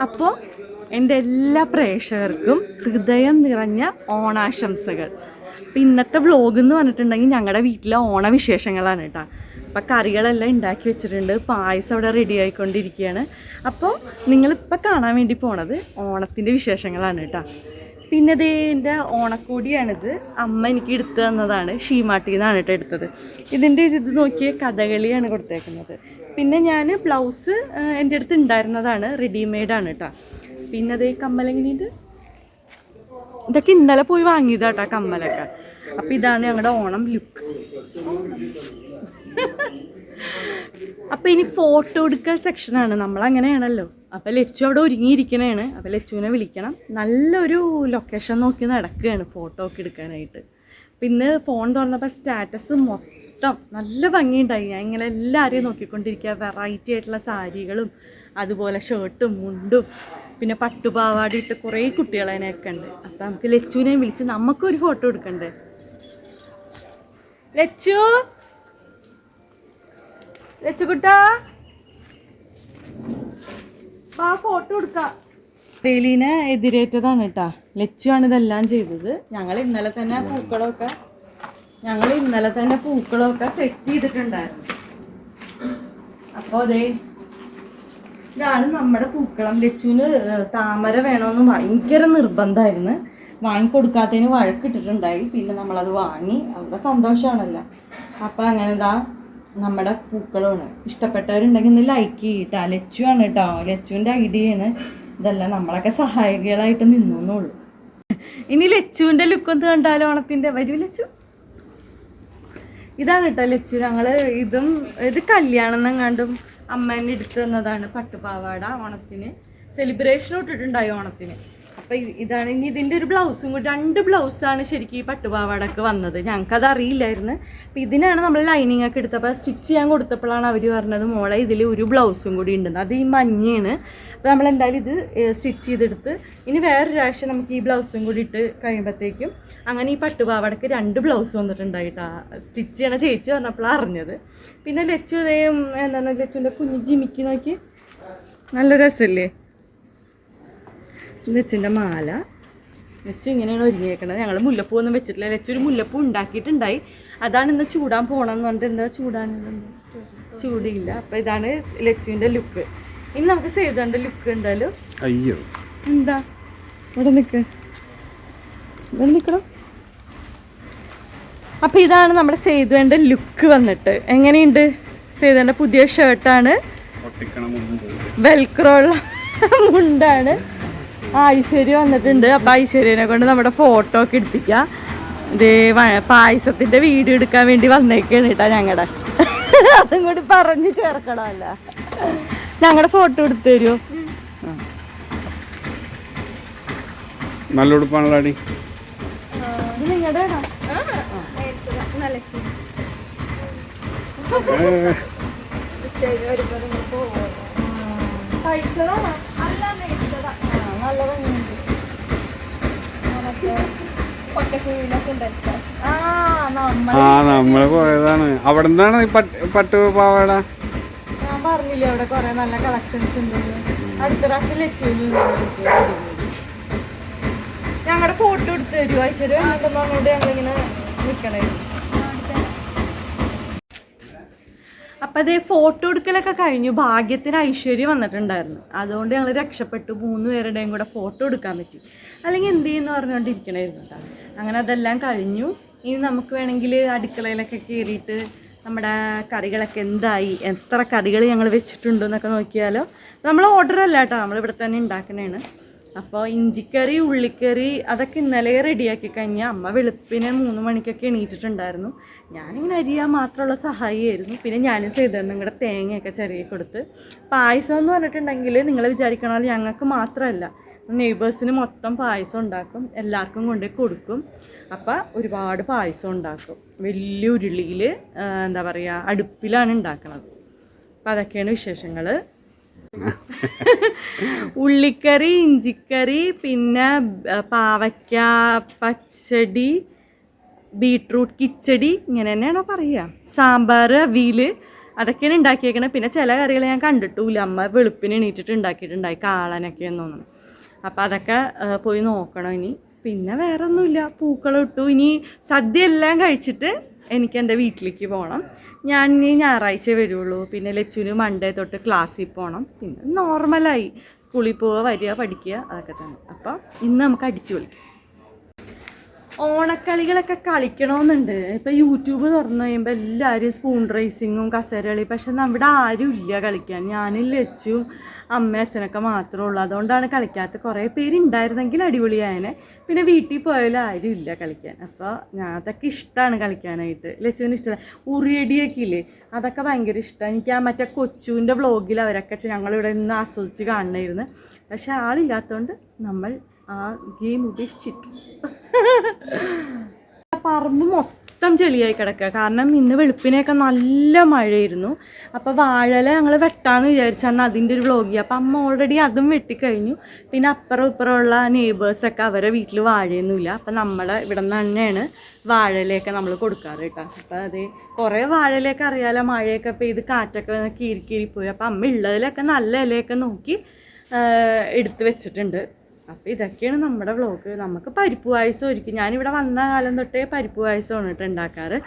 അപ്പോൾ എൻ്റെ എല്ലാ പ്രേക്ഷകർക്കും ഹൃദയം നിറഞ്ഞ ഓണാശംസകൾ. അപ്പം ഇന്നത്തെ വ്ലോഗ് എന്ന് പറഞ്ഞിട്ടുണ്ടെങ്കിൽ ഞങ്ങളുടെ വീട്ടിലെ ഓണവിശേഷങ്ങളാണ് കേട്ടോ. അപ്പം കറികളെല്ലാം ഉണ്ടാക്കി വെച്ചിട്ടുണ്ട്, പായസം അവിടെ റെഡി ആയിക്കൊണ്ടിരിക്കുകയാണ്. അപ്പോൾ നിങ്ങളിപ്പോൾ കാണാൻ വേണ്ടി പോണത് ഓണത്തിൻ്റെ വിശേഷങ്ങളാണ് കേട്ടോ. പിന്നെ ദേ എൻ്റെ ഓണക്കോടിയാണിത്, അമ്മ എനിക്ക് എടുത്തു തന്നതാണ്, ഷീമാട്ടിയിൽ നിന്നാണ് കേട്ടോ എടുത്തത്. ഇതിൻ്റെ ഇത് നോക്കിയ കഥകളിയാണ് കൊടുത്തേക്കുന്നത്. പിന്നെ ഞാൻ ബ്ലൗസ് എൻ്റെ അടുത്ത് ഉണ്ടായിരുന്നതാണ്, റെഡിമെയ്ഡാണ് കേട്ടോ. പിന്നെ അതേ കമ്മലെങ്ങനെയുണ്ട്, ഇതൊക്കെ ഇന്നലെ പോയി വാങ്ങിയതാട്ടോ കമ്മലൊക്കെ. അപ്പം ഇതാണ് ഞങ്ങളുടെ ഓണം ലുക്ക്. അപ്പം ഇനി ഫോട്ടോ എടുക്കൽ സെക്ഷനാണ്, നമ്മളങ്ങനെയാണല്ലോ. അപ്പം ലച്ചു അവിടെ ഒരുങ്ങിയിരിക്കണേണ്. അപ്പം ലച്ചുവിനെ വിളിക്കണം. നല്ലൊരു ലൊക്കേഷൻ നോക്കി നടക്കുകയാണ് ഫോട്ടോ ഒക്കെ എടുക്കാനായിട്ട്. പിന്നെ ഫോൺ തുറന്നപ്പോൾ സ്റ്റാറ്റസ് മൊത്തം നല്ല ഭംഗിയുണ്ടായി. ഞാൻ ഇങ്ങനെ എല്ലാവരെയും നോക്കിക്കൊണ്ടിരിക്കുക. വെറൈറ്റി ആയിട്ടുള്ള സാരികളും അതുപോലെ ഷർട്ടും മുണ്ടും പിന്നെ പട്ടുപാവാടിയിട്ട് കുറേ കുട്ടികളതിനൊക്കെ ഉണ്ട്. അപ്പം നമുക്ക് ലച്ചുവിനെയും വിളിച്ച് നമുക്കൊരു ഫോട്ടോ എടുക്കണ്ടേ. ലച്ചു ലച്ചുകുട്ടാ ആ ഫോട്ടോ എടുക്കാം. ഡെയിലീനെ എതിരേറ്റതാണ് കേട്ടാ. ലച്ചു ആണ് ഇതെല്ലാം ചെയ്തത്. ഞങ്ങൾ ഇന്നലെ തന്നെ പൂക്കളമൊക്കെ സെറ്റ് ചെയ്തിട്ടുണ്ടായിരുന്നു. അപ്പോൾ അതേ ഇതാണ് നമ്മുടെ പൂക്കളം. ലച്ചുവിന് താമര വേണമെന്ന് ഭയങ്കര നിർബന്ധമായിരുന്നു. വാങ്ങിക്കൊടുക്കാത്തതിന് വഴക്കിട്ടിട്ടുണ്ടായി. പിന്നെ നമ്മളത് വാങ്ങി, അവരുടെ സന്തോഷമാണല്ലോ. അപ്പം അങ്ങനെ ഇതാ നമ്മുടെ പൂക്കളമാണ്. ഇഷ്ടപ്പെട്ടവരുണ്ടെങ്കിൽ ഇന്ന് ലൈക്ക് ചെയ്യട്ടാ. ലച്ചു ആണ് കേട്ടോ, ലച്ചുവിൻ്റെ ഐഡിയയാണ് ഇതെല്ലാം. നമ്മളൊക്കെ സഹായികളായിട്ട് നിന്നുള്ളൂ. ഇനി ലച്ചുവിൻ്റെ ലുക്കൊന്ന് കണ്ടാലോ ഓണത്തിൻ്റെ. വരൂ ലച്ചു. ഇതാണ് കേട്ടോ ലച്ചു. ഞങ്ങൾ ഇത് കല്യാണം എന്നെങ്ങാണ്ടും അമ്മേനെ എടുത്തു തന്നതാണ് പട്ടുപാവാട. ഓണത്തിന് സെലിബ്രേഷൻ ഇട്ടിട്ടുണ്ടായി ഓണത്തിന്. അപ്പം ഇതാണ്. ഇനി ഇതിൻ്റെ ഒരു ബ്ലൗസും കൂടി, 2 ബ്ലൗസാണ് ശരിക്കും ഈ പട്ടുപാവാടക്ക് വന്നത്. ഞങ്ങൾക്കത് അറിയില്ലായിരുന്നു. അപ്പം ഇതിനാണ് നമ്മൾ ലൈനിങ് ഒക്കെ എടുത്തപ്പോൾ സ്റ്റിച്ച് ചെയ്യാൻ കൊടുത്തപ്പോഴാണ് അവർ പറഞ്ഞത് മോളെ ഇതിൽ ഒരു ബ്ലൗസും കൂടി ഉണ്ടെന്ന്. അത് ഈ മഞ്ഞയാണ്. അപ്പോൾ നമ്മളെന്തായാലും ഇത് സ്റ്റിച്ച് ചെയ്തെടുത്ത് ഇനി വേറൊരു പ്രാവശ്യം നമുക്ക് ഈ ബ്ലൗസും കൂടി ഇട്ട് കഴിയുമ്പോഴത്തേക്കും അങ്ങനെ ഈ പട്ടുപാവാടക്ക് 2 ബ്ലൗസ് വന്നിട്ടുണ്ടായിട്ടാ. സ്റ്റിച്ച് ചെയ്യണ ചേച്ചി പറഞ്ഞപ്പോഴാണ് അറിഞ്ഞത്. പിന്നെ ലച്ചു എന്താണ് ലച്ചുവിൻ്റെ കുഞ്ഞ് ജിമിക്ക് നോക്കി നല്ല രസമല്ലേ. ലച്ചുവിൻ്റെ മാല. ലച്ചു ഇങ്ങനെയാണ് ഒരുങ്ങിയേക്കണത്. ഞങ്ങൾ മുല്ലപ്പൂ ഒന്നും വെച്ചിട്ടില്ല. ലച്ചു ഒരു മുല്ലപ്പൂ ഉണ്ടാക്കിയിട്ടുണ്ടായി. അതാണ് ഇന്ന് ചൂടാൻ പോകണമെന്ന് പറഞ്ഞിട്ട് എന്താ ചൂടില്ല. അപ്പം ഇതാണ് ലച്ചുവിൻ്റെ ലുക്ക്. ഇനി നമുക്ക് സേതുവിൻ്റെ ലുക്ക് ഉണ്ടല്ലോ. അയ്യോ എന്താ ഇവിടെ നിൽക്കണം. അപ്പം ഇതാണ് നമ്മുടെ സേതുവിൻ്റെ ലുക്ക് വന്നിട്ട്. എങ്ങനെയുണ്ട്? സേതുവിൻ്റെ പുതിയ ഷർട്ടാണ്, വെൽക്രോള്ള മുണ്ടാണ്. ഐശ്വര്യ വന്നിട്ടുണ്ട്. അപ്പം ഐശ്വര്യനെ കൊണ്ട് നമ്മുടെ ഫോട്ടോ ഒക്കെ എടുപ്പിക്കാം. ഇതേ പായസത്തിൻ്റെ വീഡിയോ എടുക്കാൻ വേണ്ടി വന്നേക്കാണ് കേട്ടോ ഞങ്ങളുടെ. അതും കൂടി പറഞ്ഞ് ചേർക്കണമല്ല. ഞങ്ങളുടെ ഫോട്ടോ എടുത്തു തരുമോ? നല്ല ഉടുപ്പാണല്ലോ. ഇത് നിങ്ങളുടെ കഴിച്ചതാണോ? നല്ല ഭംഗിയുണ്ട്. നമ്മള് പോയതാണ്. അവിടെ നിന്നാണ് പട്ടു പാവാട. ഞാൻ പറഞ്ഞില്ലേ അവിടെ കുറെ നല്ല കളക്ഷൻസ് ഉണ്ടെന്ന്. അടുത്ത പ്രാവശ്യം ലച്ചുവിന് ഞങ്ങളുടെ ഫോട്ടോ എടുത്ത് തരുമോ? ഐശ്വര്യ വേണ്ടെന്നോട് ഞങ്ങളിങ്ങനെ നിൽക്കണേ. അപ്പം അതേ ഫോട്ടോ എടുക്കലൊക്കെ കഴിഞ്ഞു. ഭാഗ്യത്തിന് ഐശ്വര്യ വന്നിട്ടുണ്ടായിരുന്നു. അതുകൊണ്ട് ഞങ്ങൾ രക്ഷപ്പെട്ടു. 3 പേരുടെയും കൂടെ ഫോട്ടോ എടുക്കാൻ പറ്റി. അല്ലെങ്കിൽ എന്ത് ചെയ്യുമെന്ന് പറഞ്ഞുകൊണ്ടിരിക്കണമായിരുന്നു കേട്ടോ. അങ്ങനെ അതെല്ലാം കഴിഞ്ഞു. ഇനി നമുക്ക് വേണമെങ്കിൽ അടുക്കളയിലൊക്കെ കയറിയിട്ട് നമ്മുടെ കറികളൊക്കെ എന്തായി, എത്ര കറികൾ ഞങ്ങൾ വെച്ചിട്ടുണ്ടെന്നൊക്കെ നോക്കിയാലോ. നമ്മൾ ഓർഡർ അല്ല കേട്ടോ, നമ്മളിവിടെ തന്നെ ഉണ്ടാക്കണേണ്. അപ്പോൾ ഇഞ്ചിക്കറി, ഉള്ളിക്കറി അതൊക്കെ ഇന്നലെ റെഡിയാക്കി കഴിഞ്ഞാൽ അമ്മ വെളുപ്പിന് 3 മണിക്കൊക്കെ എണീറ്റിട്ടുണ്ടായിരുന്നു. ഞാനിങ്ങനെ അരിയാൻ മാത്രമുള്ള സഹായിയായിരുന്നു. പിന്നെ ഞാനും ചെയ്തിരുന്നു നിങ്ങളുടെ തേങ്ങയൊക്കെ ചെറിയ കൊടുത്ത്. പായസം എന്ന് പറഞ്ഞിട്ടുണ്ടെങ്കിൽ നിങ്ങൾ വിചാരിക്കണമല്ലോ ഞങ്ങൾക്ക് മാത്രമല്ല, നെയ്ബേഴ്സിന് മൊത്തം പായസം ഉണ്ടാക്കും, എല്ലാവർക്കും കൊണ്ടുപോയി കൊടുക്കും. അപ്പം ഒരുപാട് പായസം ഉണ്ടാക്കും. വലിയ ഉരുളിയിൽ എന്താ പറയുക, അടുപ്പിലാണ് ഉണ്ടാക്കണത്. അപ്പം അതൊക്കെയാണ് വിശേഷങ്ങൾ. ഉള്ളിക്കറി, ഇഞ്ചിക്കറി, പിന്നെ പാവയ്ക്ക പച്ചടി, ബീട്രൂട്ട് കിച്ചടി, ഇങ്ങനെ തന്നെയാണോ പറയുക, സാമ്പാർ, അവിയൽ, അതൊക്കെയാണ് ഉണ്ടാക്കിയേക്കണത്. പിന്നെ ചില കറികൾ ഞാൻ കണ്ടിട്ടില്ല, അമ്മ വെളുപ്പിന് എണീറ്റിട്ട് ഉണ്ടാക്കിയിട്ടുണ്ടായി, കാളനൊക്കെയെന്ന് തോന്നുന്നു. അപ്പം അതൊക്കെ പോയി നോക്കണം ഇനി. പിന്നെ വേറെ ഒന്നുമില്ല, പൂക്കളം ഇട്ടു. ഇനി സദ്യ എല്ലാം കഴിച്ചിട്ട് എനിക്ക് എൻ്റെ വീട്ടിലേക്ക് പോകണം. ഞാൻ ഇനി ഞായറാഴ്ച വരുള്ളൂ. പിന്നെ ലച്ചുവിന് മൺഡേ തൊട്ട് ക്ലാസ്സിൽ പോകണം. പിന്നെ നോർമലായി സ്കൂളിൽ പോവുക, വരിക, പഠിക്കുക, അതൊക്കെ തന്നെ. അപ്പം ഇന്ന് നമുക്ക് അടിച്ചു പൊളിക്കാം. ഓണക്കളികളൊക്കെ കളിക്കണമെന്നുണ്ട്. ഇപ്പം യൂട്യൂബ് തുറന്നു കഴിയുമ്പോൾ എല്ലാവരും സ്പൂൺ റേസിങ്ങും കസേരകളി. പക്ഷെ നമ്മുടെ ആരും ഇല്ല കളിക്കാൻ. ഞാനും ലച്ചും അമ്മയും അച്ഛനൊക്കെ മാത്രമേ ഉള്ളൂ. അതുകൊണ്ടാണ് കളിക്കാത്ത. കുറേ പേരുണ്ടായിരുന്നെങ്കിൽ അടിപൊളിയായനെ. പിന്നെ വീട്ടിൽ പോയാലും ആരും ഇല്ല കളിക്കാൻ. അപ്പോൾ ഞാൻ അതൊക്കെ ഇഷ്ടമാണ് കളിക്കാനായിട്ട്. ലച്ചുവിന് ഇഷ്ടമല്ല. ഉറിയടിയൊക്കെ ഇല്ലേ, അതൊക്കെ ഭയങ്കര ഇഷ്ടമാണ്. എനിക്ക് ആ മറ്റേ കൊച്ചുവിൻ്റെ വ്ളോഗിൽ അവരൊക്കെ ഞങ്ങളിവിടെ നിന്ന് ആസ്വദിച്ച് കാണണമായിരുന്നു. പക്ഷെ ആളില്ലാത്തതുകൊണ്ട് നമ്മൾ ആ ഗെയിം ഉപേക്ഷിച്ചിട്ടു. പറമ്പ് മൊത്തം ചെളിയായി കിടക്കുക. കാരണം ഇന്ന് വെളുപ്പിനെയൊക്കെ നല്ല മഴയായിരുന്നു. അപ്പോൾ വാഴല ഞങ്ങൾ വെട്ടാമെന്ന് വിചാരിച്ചാൽ അതിൻ്റെ ഒരു വ്ളോഗ്. അപ്പോൾ അമ്മ ഓൾറെഡി അതും വെട്ടിക്കഴിഞ്ഞു. പിന്നെ അപ്പുറം ഇപ്പുറമുള്ള നെയ്ബേഴ്സൊക്കെ അവരെ വീട്ടിൽ വാഴയൊന്നുമില്ല. അപ്പം നമ്മളെ ഇവിടെ നിന്ന് തന്നെയാണ് വാഴലയൊക്കെ നമ്മൾ കൊടുക്കാറ് കേട്ടോ. അപ്പോൾ അത് കുറേ വാഴലയൊക്കെ അറിയാലോ, മഴയൊക്കെ പെയ്ത് കാറ്റൊക്കെ കീറി പോയി. അപ്പോൾ അമ്മ ഉള്ളതിലൊക്കെ നല്ല ഇലയൊക്കെ നോക്കി എടുത്ത് വെച്ചിട്ടുണ്ട്. അപ്പോൾ ഇതൊക്കെയാണ് നമ്മുടെ വ്ളോഗ്. നമുക്ക് പരിപ്പ് പായസം ഒരുക്കും. ഞാനിവിടെ വന്ന കാലം തൊട്ടേ പരിപ്പ് പായസമാണ് കേട്ടോ ഉണ്ടാക്കാറ്.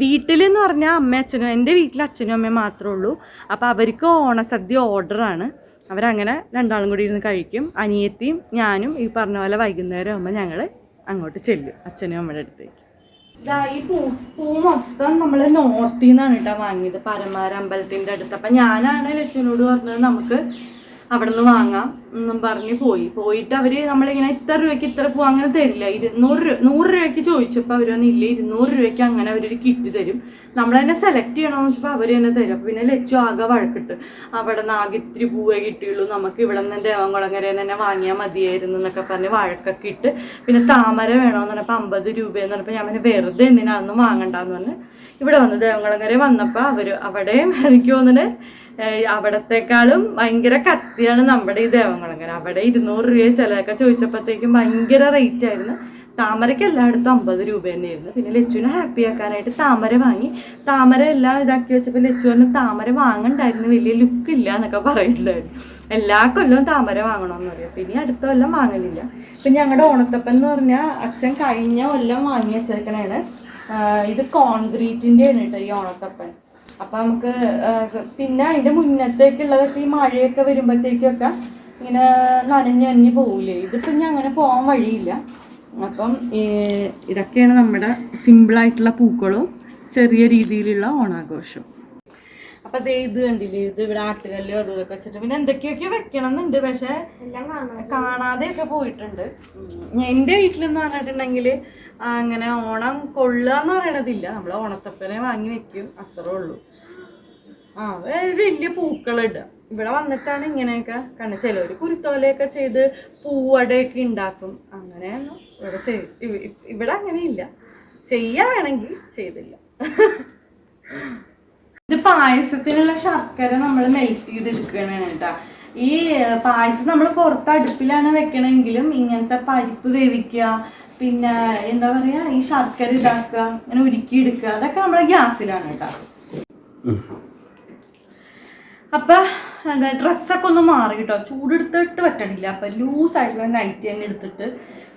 വീട്ടിലെന്ന് പറഞ്ഞാൽ അമ്മയും അച്ഛനും, എൻ്റെ വീട്ടിൽ അച്ഛനും അമ്മയും മാത്രമേ ഉള്ളൂ. അപ്പോൾ അവർക്ക് ഓണസദ്യ ഓർഡറാണ്. അവരങ്ങനെ രണ്ടാളും കൂടി ഇരുന്ന് കഴിക്കും. അനിയത്തിയും ഞാനും ഈ പറഞ്ഞ പോലെ വൈകുന്നേരം ആകുമ്പോൾ ഞങ്ങൾ അങ്ങോട്ട് ചെല്ലും അച്ഛനും അമ്മയുടെ അടുത്തേക്ക്. ഇതാ ഈ പൂ മൊത്തം നമ്മൾ നോർത്തിൽ നിന്നാണ് കേട്ടോ വാങ്ങിയത്, പരമാര അമ്പലത്തിൻ്റെ അടുത്ത്. അപ്പം ഞാനാണ് ലച്ചുവിനോട് പറഞ്ഞത് നമുക്ക് അവിടെ നിന്ന് വാങ്ങാം എന്നും പറഞ്ഞ് പോയിട്ട് അവർ നമ്മളിങ്ങനെ ഇത്ര രൂപയ്ക്ക് ഇത്ര പൂ അങ്ങനെ തരില്ല. 100 രൂപയ്ക്ക് ചോദിച്ചപ്പോൾ അവർ ഇല്ല, 200 രൂപയ്ക്ക് അങ്ങനെ അവരൊരു കിറ്റ് തരും. നമ്മൾ തന്നെ സെലക്ട് ചെയ്യണമെന്ന് വെച്ചപ്പോൾ അവർ തന്നെ തരും. അപ്പോൾ പിന്നെ ലച്ചു ആകെ വഴക്കിട്ട്, അവിടെ നിന്ന് ആകെ ഇത്തിരി പൂവേ കിട്ടിയുള്ളൂ, നമുക്ക് ഇവിടെ നിന്ന് ദേവംകുളങ്ങരയിൽ തന്നെ വാങ്ങിയാൽ മതിയായിരുന്നു എന്നൊക്കെ പറഞ്ഞ് വഴക്കൊക്കെ ഇട്ട്. പിന്നെ താമര വേണമെന്ന് പറഞ്ഞപ്പോൾ 50 രൂപയെന്ന് പറഞ്ഞപ്പോൾ ഞാൻ പിന്നെ വെറുതെ എന്തിനാണെന്നും വാങ്ങണ്ടെന്ന് പറഞ്ഞ് ഇവിടെ വന്ന് ദേവംകുളങ്ങര വന്നപ്പോൾ അവിടെയും എനിക്ക് തോന്നുന്നത് അവിടത്തെക്കാളും ഭയങ്കര കത്തിയാണ് നമ്മുടെ ഈ ദേവംകുളങ്ങര. അവിടെ 200 രൂപ ചിലതൊക്കെ ചോദിച്ചപ്പോഴത്തേക്കും ഭയങ്കര റേറ്റ് ആയിരുന്നു. താമരയ്ക്ക് എല്ലായിടത്തും 50 രൂപ തന്നെയായിരുന്നു. പിന്നെ ലച്ചുവിനെ ഹാപ്പി ആക്കാനായിട്ട് താമര വാങ്ങി. താമര എല്ലാം ഇതാക്കി വെച്ചപ്പോൾ ലച്ചു പറഞ്ഞ് താമര വാങ്ങണ്ടായിരുന്നു, വലിയ ലുക്കില്ല എന്നൊക്കെ പറയുന്നുണ്ടായിരുന്നു. എല്ലാ കൊല്ലവും താമര വാങ്ങണമെന്ന് പറയും. പിന്നെ അടുത്ത കൊല്ലം വാങ്ങലില്ല. പിന്നെ ഞങ്ങളുടെ ഓണത്തപ്പൻ എന്ന് പറഞ്ഞാൽ അച്ഛൻ കഴിഞ്ഞ കൊല്ലം വാങ്ങി വെച്ചേക്കണേണ്. ഇത് കോൺക്രീറ്റിൻ്റെയാണ് കേട്ടോ ഈ ഓണത്തപ്പൻ. അപ്പം നമുക്ക് പിന്നെ അതിൻ്റെ മുന്നത്തേക്കുള്ളതൊക്കെ ഈ മഴയൊക്കെ വരുമ്പോഴത്തേക്കൊക്കെ ഇങ്ങനെ നനഞ്ഞ് പോവില്ലേ. ഇതിപ്പം ഇനി അങ്ങനെ പോകാൻ വഴിയില്ല. അപ്പം ഇതൊക്കെയാണ് നമ്മുടെ സിമ്പിളായിട്ടുള്ള പൂക്കളും ചെറിയ രീതിയിലുള്ള ഓണാഘോഷം. അപ്പം അതേ ഇത് കണ്ടില്ലേ, ഇത് ഇവിടെ ആട്ടുകല്ലും അതും ഇതൊക്കെ വെച്ചിട്ട് പിന്നെ എന്തൊക്കെയൊക്കെ വെക്കണം എന്നുണ്ട്. പക്ഷെ കാണാതെയൊക്കെ പോയിട്ടുണ്ട്. എൻ്റെ വീട്ടിലെന്ന് പറഞ്ഞിട്ടുണ്ടെങ്കിൽ അങ്ങനെ ഓണം കൊള്ളുക എന്ന് പറയണതില്ല. നമ്മൾ ഓണത്തപ്പനെ വാങ്ങി വെക്കും, അത്രേ ഉള്ളൂ. വലിയ പൂക്കളിടുക. ഇവിടെ വന്നിട്ടാണ് ഇങ്ങനെയൊക്കെ കണ്ടത്. ചിലവർ കുരുത്തോലയൊക്കെ ചെയ്ത് പൂവടയൊക്കെ ഉണ്ടാക്കും. അങ്ങനെയൊന്നും ഇവിടെ അങ്ങനെയില്ല. ചെയ്യാൻ വേണമെങ്കിൽ ചെയ്തില്ല. ഇത് പായസത്തിനുള്ള ശർക്കര നമ്മൾ മെൽറ്റ് ചെയ്തെടുക്കുകയാണ് കേട്ടോ. ഈ പായസം നമ്മൾ പുറത്ത് അടുപ്പിലാണ് വെക്കണമെങ്കിലും ഇങ്ങനത്തെ പരിപ്പ് വേവിക്കുക, പിന്നെ എന്താ പറയുക, ഈ ശർക്കര ഇതാക്കുക, ഇങ്ങനെ ഉരുക്കിയെടുക്കുക, അതൊക്കെ നമ്മുടെ ഗ്യാസിലാണ് കേട്ടോ. അപ്പം എന്താ ഡ്രസ്സൊക്കെ ഒന്ന് മാറി കേട്ടോ. ചൂടെടുത്തിട്ട് പറ്റണില്ല. അപ്പം ലൂസായിട്ടുള്ള നൈറ്റ് തന്നെ എടുത്തിട്ട്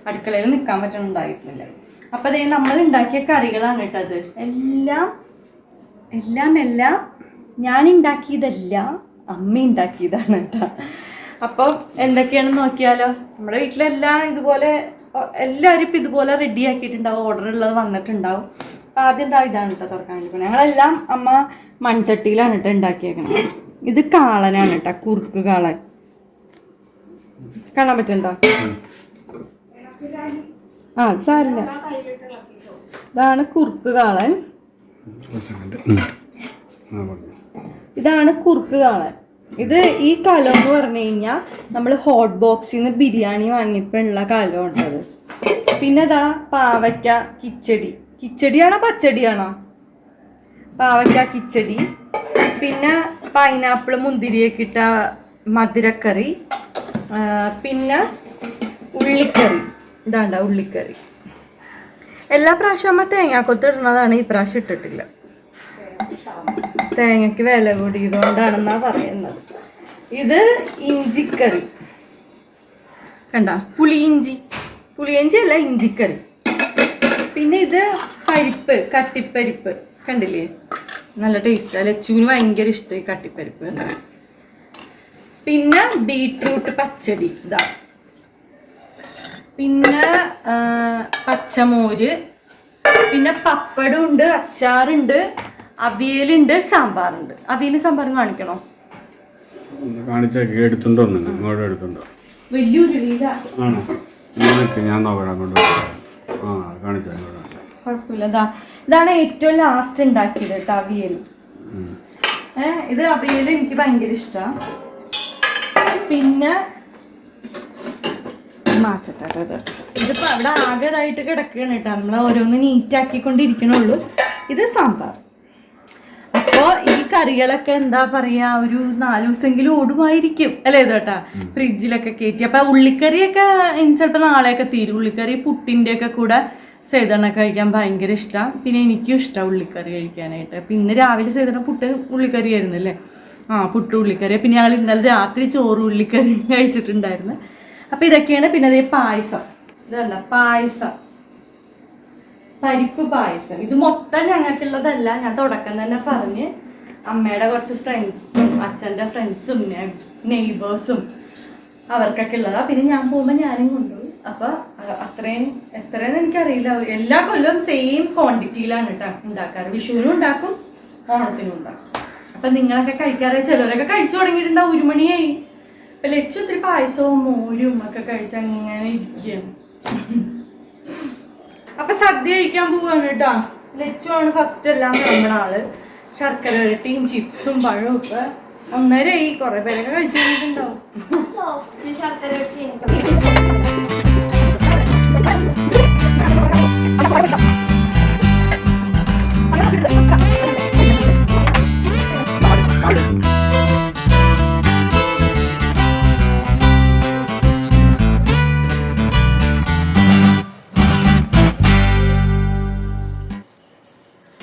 അടുക്കളയിൽ നിൽക്കാൻ പറ്റണുണ്ടായിരുന്നില്ല. അപ്പം അതേ നമ്മൾ ഉണ്ടാക്കിയ കറികളാണ് കേട്ടോ. അത് എല്ലാം ഞാൻ ഉണ്ടാക്കിയതല്ല, അമ്മ ഉണ്ടാക്കിയതാണ് കേട്ടോ. അപ്പം എന്തൊക്കെയാണെന്ന് നോക്കിയാലോ. നമ്മുടെ വീട്ടിലെല്ലാം ഇതുപോലെ എല്ലാവരും ഇപ്പം ഇതുപോലെ റെഡി ആക്കിയിട്ടുണ്ടാവും, ഓർഡർ ഉള്ളത് വന്നിട്ടുണ്ടാവും. അപ്പം ആദ്യം ഇതാണ് കേട്ടോ തുറക്കാൻ വേണ്ടി പോകണം. ഞങ്ങളെല്ലാം അമ്മ മൺചട്ടിയിലാണ് കേട്ടോ ഉണ്ടാക്കിയേക്കണം. ഇത് കാളനാണ് കേട്ടോ, കുറുക്ക് കാളൻ. കാണാൻ പറ്റുന്നുണ്ടോ? സാരില്ല. ഇതാണ് കുറുക്ക് കാളൻ. ഇതാണ് കുറുക്ക് കാളൻ. ഇത് ഈ കലം എന്ന് പറഞ്ഞു കഴിഞ്ഞാൽ നമ്മൾ ഹോട്ട് ബോക്സിൽ നിന്ന് ബിരിയാണി വാങ്ങിയപ്പോഴുള്ള കലമുണ്ടത്. പിന്നെ ഇതാ പാവയ്ക്ക കിച്ചടിയാണോ പച്ചടിയാണോ? പാവയ്ക്ക കിച്ചടി. പിന്നെ പൈനാപ്പിൾ മുന്തിരിയൊക്കെ ഇട്ട മധുരക്കറി. പിന്നെ ഉള്ളിക്കറി. ഇതാണ്ട ഉള്ളിക്കറി. എല്ലാ പ്രാവശ്യം അമ്മ തേങ്ങാക്കൊത്ത് ഇടുന്നതാണ്, ഈ പ്രാവശ്യം ഇട്ടിട്ടില്ല. തേങ്ങയ്ക്ക് വില കൂടിയതുകൊണ്ടാണെന്നാ പറയുന്നത്. ഇത് ഇഞ്ചിക്കറി കണ്ട, പുളിയിഞ്ചി അല്ല, ഇഞ്ചിക്കറി. പിന്നെ ഇത് പരിപ്പ്, കട്ടിപ്പരിപ്പ് കണ്ടില്ലേ, നല്ല ടേസ്റ്റ്. ലച്ചുവിന് ഭയങ്കര ഇഷ്ടമായി കട്ടിപ്പരിപ്പ്. പിന്നെ ബീട്രൂട്ട് പച്ചടി ഇതാ. പിന്നെ പച്ചമോര്, പിന്നെ പപ്പടം ഉണ്ട്, അച്ചാറുണ്ട്, അവിയലുണ്ട്, സാമ്പാറുണ്ട്. അവിയലും സാമ്പാറും കാണിക്കണോ? എടുത്തുണ്ടോ? ഇങ്ങോട്ട് എടുത്തുണ്ടോ? വലിയൊരു വീടാ. ആണോ? ഞാൻ നോക്കണം. കുഴപ്പമില്ല. ഇതാണ് ഏറ്റവും ലാസ്റ്റ് ഉണ്ടാക്കിയത് കേട്ടോ, അവിയൽ. ഇത് അവിയൽ എനിക്ക് ഭയങ്കര ഇഷ്ടമാണ്. പിന്നെ മാറ്റട്ടെ, ഇതിപ്പോ അവിടെ ആകെതായിട്ട് കിടക്കുകയാണ് കേട്ടോ. നമ്മൾ ഓരോന്ന് നീറ്റാക്കിക്കൊണ്ടിരിക്കണുള്ളൂ. ഇത് സാമ്പാർ. അപ്പോൾ ഈ കറികളൊക്കെ എന്താ പറയാ, ഒരു 4 ദിവസമെങ്കിലും ഓടുമായിരിക്കും അല്ലേ ഇതോട്ടാ, ഫ്രിഡ്ജിലൊക്കെ കയറ്റി. അപ്പൊ ഉള്ളിക്കറിയൊക്കെ ചിലപ്പോൾ നാളെയൊക്കെ തീരും. ഉള്ളിക്കറി പുട്ടിൻ്റെ ഒക്കെ കൂടെ സേതണ്ണ കഴിക്കാൻ ഭയങ്കര ഇഷ്ടമാണ്. പിന്നെ എനിക്കും ഇഷ്ടമാണ് ഉള്ളിക്കറി കഴിക്കാനായിട്ട്. അപ്പം ഇന്ന് രാവിലെ സേതണ്ണ പുട്ട് ഉള്ളിക്കറി ആയിരുന്നു അല്ലേ? പുട്ട് ഉള്ളിക്കറി. പിന്നെ ഞങ്ങൾ ഇന്നലെ രാത്രി ചോറ് ഉള്ളിക്കറി കഴിച്ചിട്ടുണ്ടായിരുന്നു. അപ്പം ഇതൊക്കെയാണ്. പിന്നെ അതേ പായസം, ഇതല്ല പായസം, പരിപ്പ് പായസം. ഇത് മൊത്തം ഞങ്ങൾക്കുള്ളതല്ല, ഞാൻ തുടക്കം തന്നെ പറഞ്ഞ് അമ്മയുടെ കുറച്ച് ഫ്രണ്ട്സും അച്ഛൻ്റെ ഫ്രണ്ട്സും നെയ്ബേഴ്സും അവർക്കൊക്കെ ഉള്ളതാ. പിന്നെ ഞാൻ പോകുമ്പോൾ ഞാനും കൊണ്ടുപോയി. അപ്പൊ എത്രയെന്ന് എനിക്കറിയില്ല. എല്ലാ കൊല്ലവും സെയിം ക്വാണ്ടിറ്റിയിലാണ് കേട്ടോ ഉണ്ടാക്കാറ്. വിഷുവിനും ഉണ്ടാക്കും, ഓണത്തിനും ഉണ്ടാക്കും. അപ്പൊ നിങ്ങളൊക്കെ കഴിക്കാറ്. ചിലരൊക്കെ കഴിച്ചു തുടങ്ങിയിട്ടുണ്ടാവും. 1 മണിയായി. അപ്പൊ ലച്ചു ഒത്തിരി പായസവും മോരും ഒക്കെ കഴിച്ച് അങ്ങനെ ഇരിക്കുകയാണ്. അപ്പൊ സദ്യ കഴിക്കാൻ പോവാണ് കേട്ടോ. ലച്ചു ആണ് ഫസ്റ്റ് എല്ലാം നമ്മുടെ ആള്. ശർക്കര വരട്ടിയും ചിപ്സും പഴവും ഒക്കെ 1:30 കുറെ പേരൊക്കെ കഴിച്ചിട്ടുണ്ടാവും.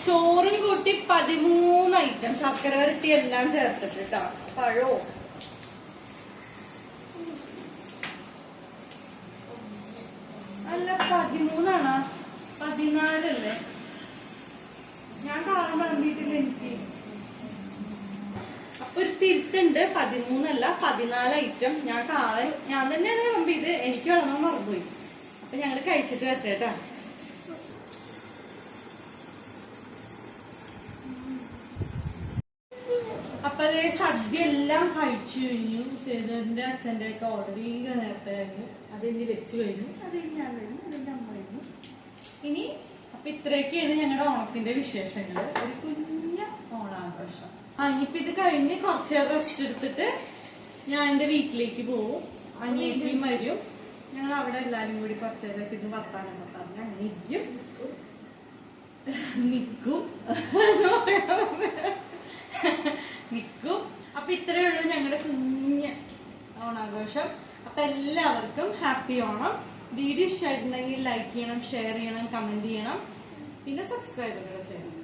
ചോറും കൂട്ടി 13 ഐറ്റം ശർക്കര വരട്ടി എല്ലാം ചേർത്തിട്ടാ. പഴോ അല്ല 13 14 അല്ലേ? ഞാൻ കാണാൻ പറഞ്ഞിട്ടില്ല എനിക്ക്. അപ്പൊ ഒരു തിരുത്തുണ്ട്, 13 അല്ല 14 ഐറ്റം. ഞാൻ തന്നെയാണ് കമ്പിയത്. എനിക്ക് വേണം മറന്നുപോയി. അപ്പൊ ഞങ്ങള് കഴിച്ചിട്ട് വരട്ടെ കേട്ടാ. അപ്പൊ അതേ സദ്യ എല്ലാം കഴിച്ചു കഴിഞ്ഞു. സേതന്റെ അച്ഛൻ്റെ ഒക്കെ ഓൾറെഡി നേരത്തെ കഴിഞ്ഞു. അത് ഇനി വെച്ച് കഴിഞ്ഞു, അത് ഞാൻ കഴിഞ്ഞു, അതിന്റെ അമ്മ കഴിഞ്ഞു. ഇനി അപ്പൊ ഇത്രയൊക്കെയാണ് ഞങ്ങളുടെ ഓണത്തിന്റെ വിശേഷങ്ങള്. ഒരു കുഞ്ഞ ഓണാഘോഷം. ഇനിയിപ്പൊ ഇത് കഴിഞ്ഞ് കുറച്ച് റെസ്റ്റ് എടുത്തിട്ട് ഞാൻ എന്റെ വീട്ടിലേക്ക് പോവും. അനിയത്തിയും വരും. ഞങ്ങൾ അവിടെ എല്ലാരും കൂടി കുറച്ച് നേരമൊക്കെ ഇത് വർത്താനൊക്കെ പറഞ്ഞ് അങ്ങനെ ഇരിക്കും, നിക്കും. അപ്പൊ ഇത്രയേ ഉള്ളൂ ഞങ്ങളുടെ കുഞ്ഞ് ഓണാഘോഷം. അപ്പൊ എല്ലാവർക്കും ഹാപ്പി ഓണം. വീഡിയോ ഇഷ്ടമായിട്ടുണ്ടെങ്കിൽ ലൈക്ക് ചെയ്യണം, ഷെയർ ചെയ്യണം, കമന്റ് ചെയ്യണം, പിന്നെ സബ്സ്ക്രൈബ് ചെയ്യണം.